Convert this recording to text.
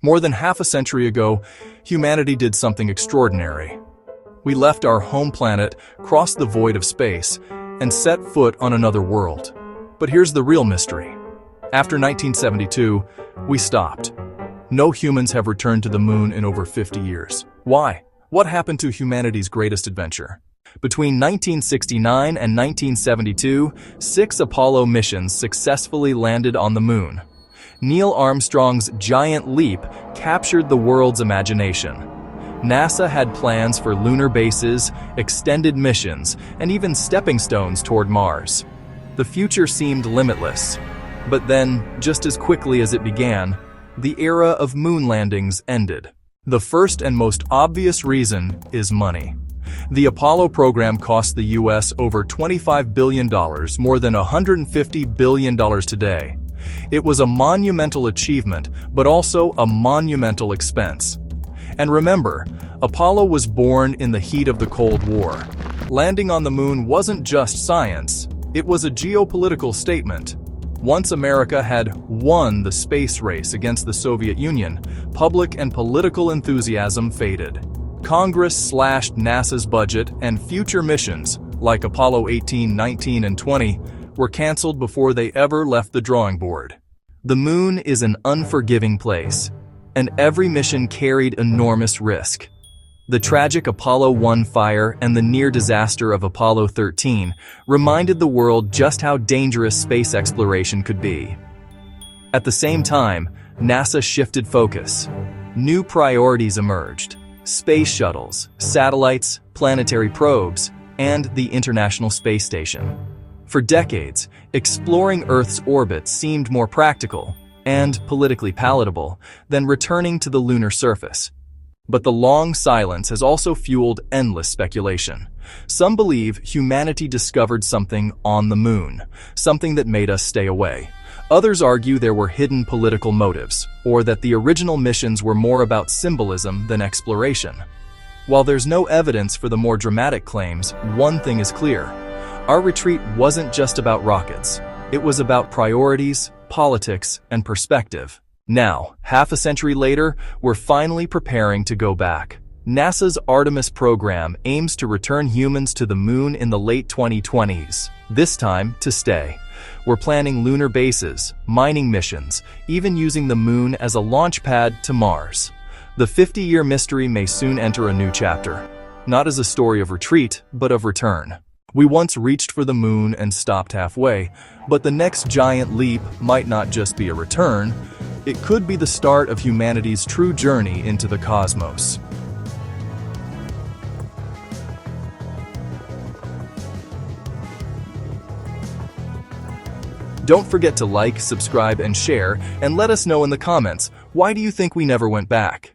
More than half a century ago, humanity did something extraordinary. We left our home planet, crossed the void of space, and set foot on another world. But here's the real mystery. After 1972, we stopped. No humans have returned to the moon in over 50 years. Why? What happened to humanity's greatest adventure? Between 1969 and 1972, 6 Apollo missions successfully landed on the moon. Neil Armstrong's giant leap captured the world's imagination. NASA had plans for lunar bases, extended missions, and even stepping stones toward Mars. The future seemed limitless. But then, just as quickly as it began, the era of moon landings ended. The first and most obvious reason is money. The Apollo program cost the U.S. over $25 billion, more than $150 billion today. It was a monumental achievement, but also a monumental expense. And remember, Apollo was born in the heat of the Cold War. Landing on the moon wasn't just science, it was a geopolitical statement. Once America had won the space race against the Soviet Union, public and political enthusiasm faded. Congress slashed NASA's budget, and future missions, like Apollo 18, 19, and 20, were canceled before they ever left the drawing board. The moon is an unforgiving place, and every mission carried enormous risk. The tragic Apollo 1 fire and the near disaster of Apollo 13 reminded the world just how dangerous space exploration could be. At the same time, NASA shifted focus. New priorities emerged: space shuttles, satellites, planetary probes, and the International Space Station. For decades, exploring Earth's orbit seemed more practical and politically palatable than returning to the lunar surface. But the long silence has also fueled endless speculation. Some believe humanity discovered something on the moon, something that made us stay away. Others argue there were hidden political motives, or that the original missions were more about symbolism than exploration. While there's no evidence for the more dramatic claims, one thing is clear. Our retreat wasn't just about rockets. It was about priorities, politics, and perspective. Now, half a century later, we're finally preparing to go back. NASA's Artemis program aims to return humans to the moon in the late 2020s, this time to stay. We're planning lunar bases, mining missions, even using the moon as a launch pad to Mars. The 50-year mystery may soon enter a new chapter, not as a story of retreat, but of return. We once reached for the moon and stopped halfway, but the next giant leap might not just be a return. It could be the start of humanity's true journey into the cosmos. Don't forget to like, subscribe, and share, and let us know in the comments, why do you think we never went back?